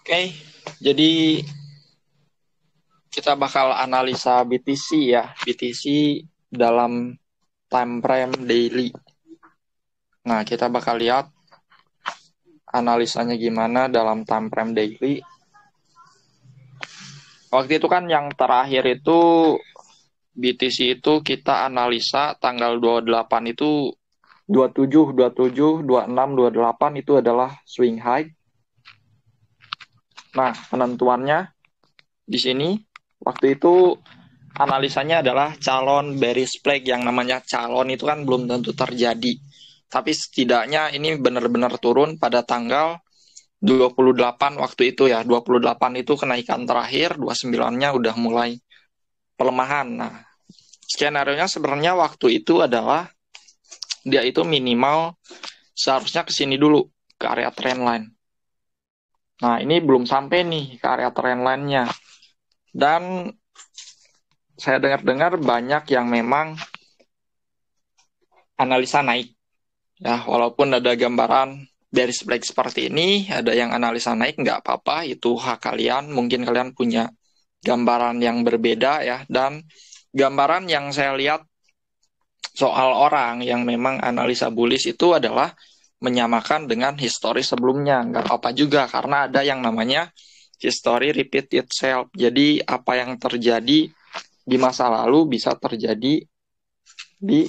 Oke, jadi kita bakal analisa BTC ya, BTC dalam time frame daily. Nah, kita bakal lihat analisanya gimana dalam time frame daily. Waktu itu kan yang terakhir itu BTC itu kita analisa tanggal 28 itu 27, 27, 26, 28 itu adalah swing high. Nah, penentuannya di sini waktu itu analisanya adalah calon bearish flag. Yang namanya calon itu kan belum tentu terjadi. Tapi setidaknya ini benar-benar turun pada tanggal 28 waktu itu ya. 28 itu kenaikan terakhir, 29-nya udah mulai pelemahan. Nah, skenario-nya sebenarnya waktu itu adalah dia itu minimal seharusnya ke sini dulu, ke area trendline. Nah, ini belum sampai nih ke area trendline-nya. Dan saya dengar-dengar banyak yang memang analisa naik. Ya, walaupun ada gambaran bearish flag seperti ini, ada yang analisa naik, nggak apa-apa, itu hak kalian. Mungkin kalian punya gambaran yang berbeda ya. Dan gambaran yang saya lihat soal orang yang memang analisa bullish itu adalah menyamakan dengan history sebelumnya. Nggak apa-apa juga, karena ada yang namanya history repeat itself. Jadi apa yang terjadi di masa lalu bisa terjadi di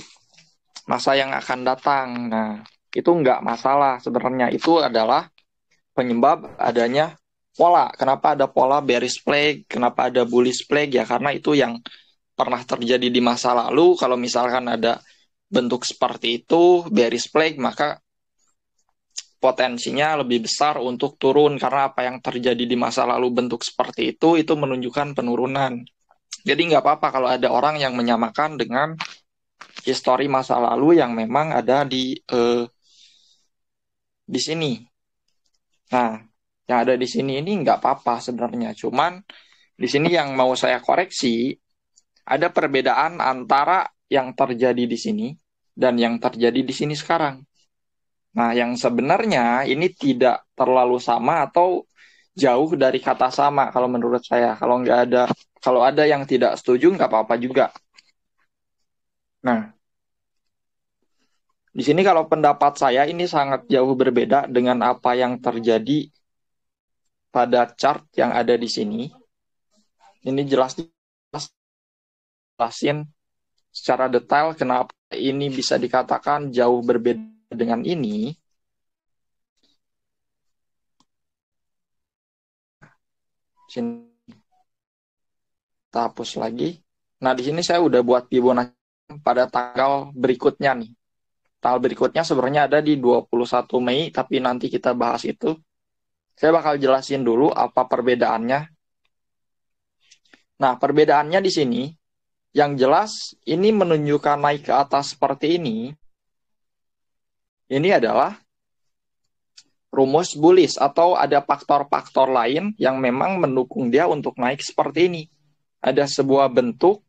masa yang akan datang. Nah, itu nggak masalah sebenarnya. Itu adalah penyebab adanya pola. Kenapa ada pola bearish flag? Kenapa ada bullish flag? Ya karena itu yang pernah terjadi di masa lalu. Kalau misalkan ada bentuk seperti itu, bearish flag, maka potensinya lebih besar untuk turun. Karena apa yang terjadi di masa lalu bentuk seperti itu menunjukkan penurunan. Jadi nggak apa-apa kalau ada orang yang menyamakan dengan histori masa lalu yang memang ada di sini. Nah, yang ada di sini ini nggak apa-apa sebenarnya. Cuman di sini yang mau saya koreksi, ada perbedaan antara yang terjadi di sini dan yang terjadi di sini sekarang. Nah, yang sebenarnya ini tidak terlalu sama atau jauh dari kata sama kalau menurut saya. Kalau ada yang tidak setuju nggak apa-apa juga. Nah, di sini kalau pendapat saya ini sangat jauh berbeda dengan apa yang terjadi pada chart yang ada di sini. Ini jelas jelasin secara detail kenapa ini bisa dikatakan jauh berbeda dengan ini. Sini kita hapus lagi. Nah, di sini saya udah buat Fibonacci pada tanggal berikutnya nih. Tanggal berikutnya sebenarnya ada di 21 Mei, tapi nanti kita bahas itu. Saya bakal jelasin dulu apa perbedaannya. Nah, perbedaannya di sini, yang jelas ini menunjukkan naik ke atas seperti ini adalah rumus bullish atau ada faktor-faktor lain yang memang mendukung dia untuk naik seperti ini. Ada sebuah bentuk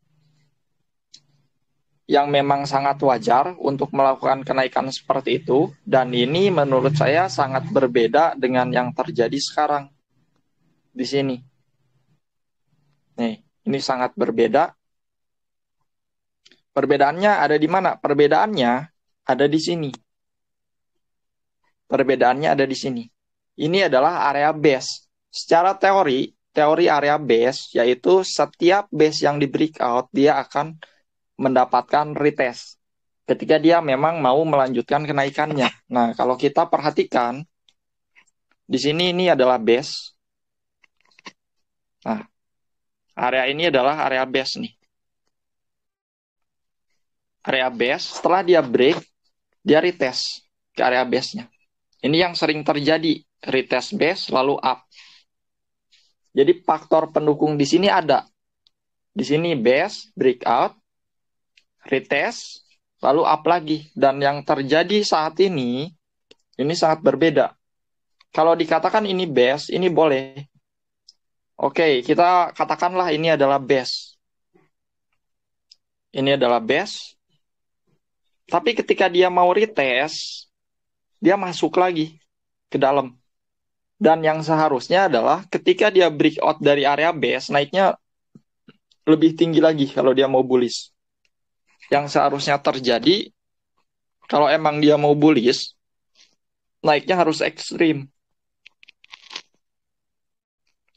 yang memang sangat wajar untuk melakukan kenaikan seperti itu, dan ini menurut saya sangat berbeda dengan yang terjadi sekarang di sini. Nih, ini sangat berbeda. Perbedaannya ada di mana? Perbedaannya ada di sini. Perbedaannya ada di sini. Ini adalah area base. Secara teori area base yaitu setiap base yang di breakout dia akan mendapatkan retest ketika dia memang mau melanjutkan kenaikannya. Nah, kalau kita perhatikan di sini ini adalah base. Nah, area ini adalah area base nih. Area base, setelah dia break, dia retest ke area base-nya. Ini yang sering terjadi, retest base lalu up. Jadi faktor pendukung di sini ada. Di sini base, breakout, retest, lalu up lagi. Dan yang terjadi saat ini sangat berbeda. Kalau dikatakan ini base, ini boleh. Oke, kita katakanlah ini adalah base. Ini adalah base. Tapi ketika dia mau retest, dia masuk lagi ke dalam. Dan yang seharusnya adalah ketika dia breakout dari area base, naiknya lebih tinggi lagi kalau dia mau bullish. Yang seharusnya terjadi, kalau emang dia mau bullish, naiknya harus ekstrim.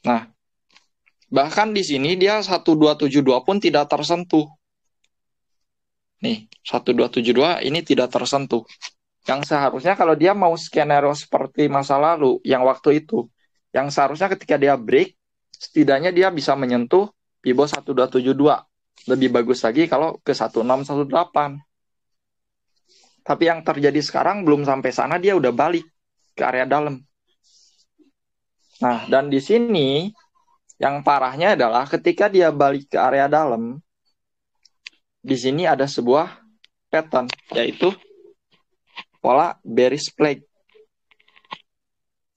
Nah, bahkan di sini dia 1272 pun tidak tersentuh. Nih, 1272 ini tidak tersentuh. Yang seharusnya kalau dia mau skenario seperti masa lalu, yang waktu itu, yang seharusnya ketika dia break, setidaknya dia bisa menyentuh di bawah 1272. Lebih bagus lagi kalau ke 1618. Tapi yang terjadi sekarang belum sampai sana, dia udah balik ke area dalam. Nah, dan di sini yang parahnya adalah ketika dia balik ke area dalam, di sini ada sebuah pattern, yaitu pola bearish flag.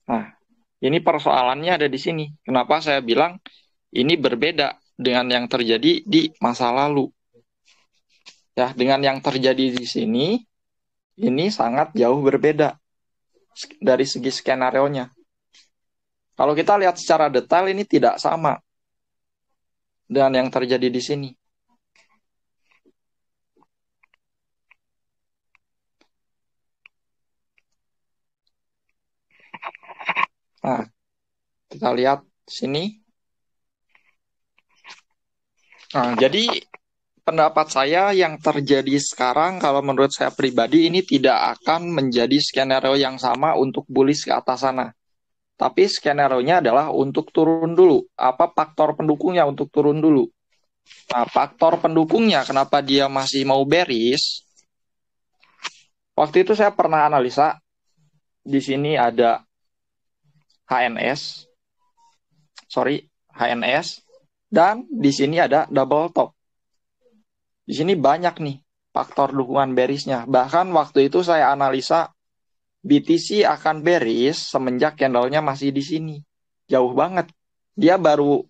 Nah, ini persoalannya ada di sini. Kenapa saya bilang ini berbeda dengan yang terjadi di masa lalu? Ya, dengan yang terjadi di sini, ini sangat jauh berbeda dari segi skenario-nya. Kalau kita lihat secara detail, ini tidak sama dengan yang terjadi di sini. Nah, kita lihat sini. Nah, jadi pendapat saya yang terjadi sekarang, kalau menurut saya pribadi, ini tidak akan menjadi skenario yang sama untuk bullish ke atas sana. Tapi skenario-nya adalah untuk turun dulu. Apa faktor pendukungnya untuk turun dulu? Nah, faktor pendukungnya kenapa dia masih mau bearish? Waktu itu saya pernah analisa. Di sini ada HNS. HNS. Dan di sini ada double top. Di sini banyak nih faktor dukungan bearishnya. Bahkan waktu itu saya analisa BTC akan bearish semenjak candle-nya masih di sini. Jauh banget. Dia baru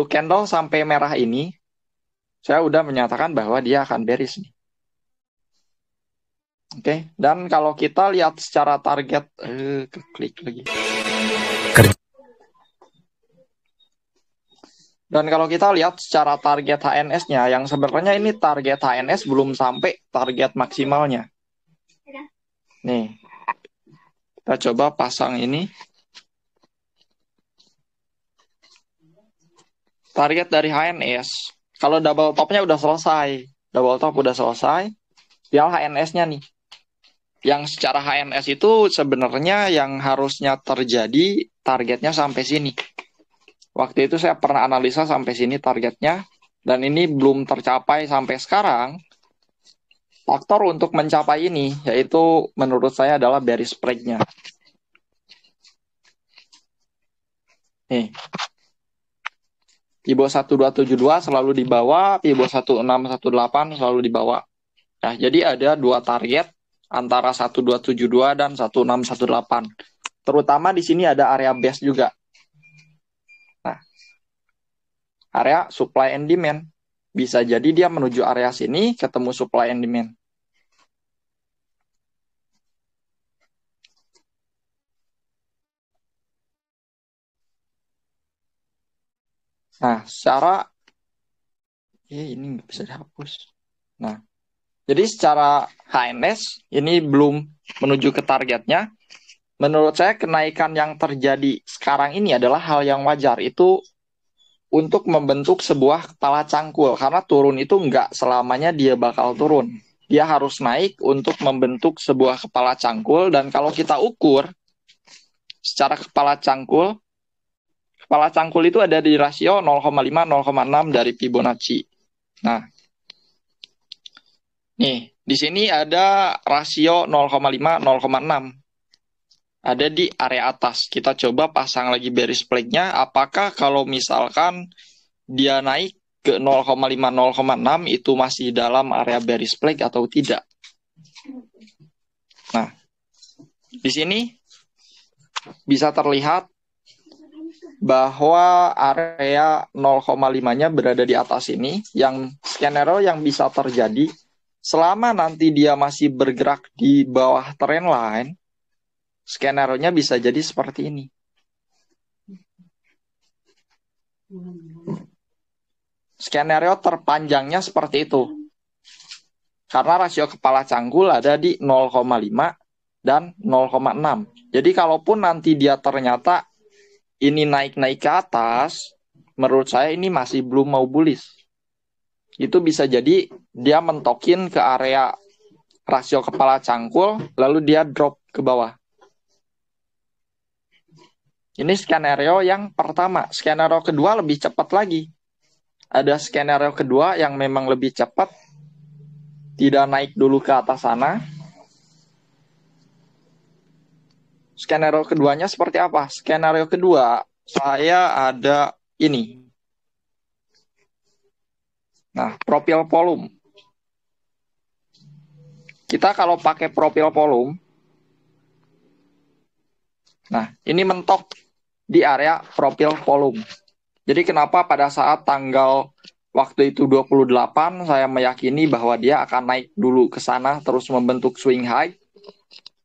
candle sampai merah ini, saya udah menyatakan bahwa dia akan bearish nih. Oke, dan kalau kita lihat secara target, klik lagi. Dan kalau kita lihat secara target HNS-nya, yang sebenarnya ini target HNS belum sampai target maksimalnya. Nih, kita coba pasang ini. Target dari HNS, kalau double top-nya udah selesai. Double top udah selesai, tinggal HNS-nya nih. Yang secara HNS itu sebenarnya yang harusnya terjadi targetnya sampai sini. Waktu itu saya pernah analisa sampai sini targetnya, dan ini belum tercapai sampai sekarang. Faktor untuk mencapai ini, yaitu menurut saya adalah bearish flag-nya. Nih, di bawah 1272 selalu di bawah, di bawah 1618 selalu di bawah. Nah, jadi ada dua target antara 1272 dan 1618. Terutama di sini ada area base juga. Nah, area supply and demand. Bisa jadi dia menuju area sini, ketemu supply and demand. Nah, secara ini nggak bisa dihapus. Nah, jadi secara HNS ini belum menuju ke targetnya. Menurut saya kenaikan yang terjadi sekarang ini adalah hal yang wajar. Itu untuk membentuk sebuah kepala cangkul. Karena turun itu nggak selamanya dia bakal turun. Dia harus naik untuk membentuk sebuah kepala cangkul. Dan kalau kita ukur secara kepala cangkul itu ada di rasio 0,5-0,6 dari Fibonacci. Nah, nih, di sini ada rasio 0,5-0,6. Ada di area atas. Kita coba pasang lagi bearish flag-nya. Apakah kalau misalkan dia naik ke 0,5-0,6 itu masih dalam area bearish flag atau tidak? Nah, di sini bisa terlihat bahwa area 0,5-nya berada di atas ini. Yang skenario yang bisa terjadi selama nanti dia masih bergerak di bawah trend line, skenario-nya bisa jadi seperti ini. Skenario terpanjangnya seperti itu. Karena rasio kepala cangkul ada di 0,5 dan 0,6. Jadi kalaupun nanti dia ternyata ini naik-naik ke atas, menurut saya ini masih belum mau bullish. Itu bisa jadi dia mentokin ke area rasio kepala cangkul, lalu dia drop ke bawah. Ini skenario yang pertama. Skenario kedua lebih cepat lagi. Ada skenario kedua yang memang lebih cepat, tidak naik dulu ke atas sana. Skenario keduanya seperti apa? Skenario kedua, saya ada ini. Nah, profil volume. Kita kalau pakai profil volume, nah ini mentok di area profil volume. Jadi kenapa pada saat tanggal waktu itu 28, saya meyakini bahwa dia akan naik dulu ke sana, terus membentuk swing high.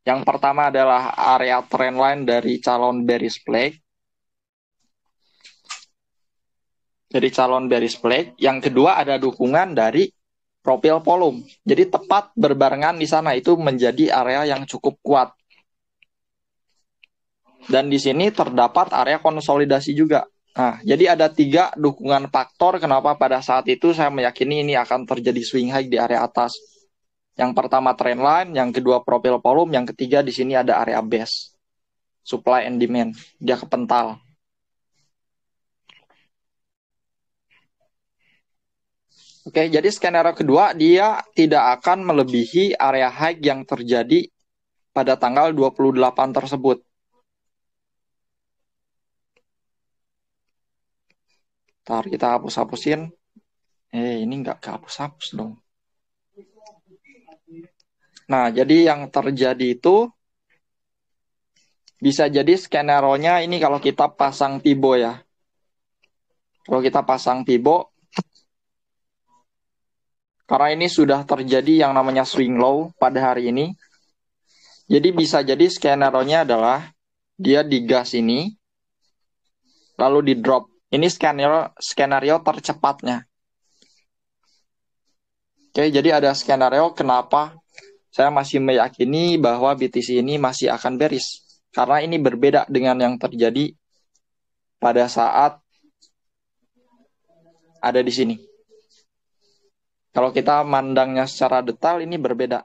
Yang pertama adalah area trendline dari calon bearish flag. Dari calon bearish flag. Yang kedua ada dukungan dari profil volume. Jadi tepat berbarengan di sana itu menjadi area yang cukup kuat. Dan di sini terdapat area konsolidasi juga. Nah, jadi ada 3 dukungan faktor kenapa pada saat itu saya meyakini ini akan terjadi swing high di area atas. Yang pertama trendline, yang kedua profil volume, yang ketiga di sini ada area base. Supply and demand, dia kepental. Oke, jadi skenario kedua dia tidak akan melebihi area high yang terjadi pada tanggal 28 tersebut. Ntar kita hapus-hapusin. Ini nggak kehapus-hapus dong. Nah, jadi yang terjadi itu bisa jadi skenario-nya ini kalau kita pasang Tibo ya. Kalau kita pasang Tibo, karena ini sudah terjadi yang namanya swing low pada hari ini. Jadi bisa jadi skenario-nya adalah dia digas ini, lalu di drop. Ini skenario tercepatnya. Oke, jadi ada skenario kenapa saya masih meyakini bahwa BTC ini masih akan bearish. Karena ini berbeda dengan yang terjadi pada saat ada di sini. Kalau kita mandangnya secara detail ini berbeda.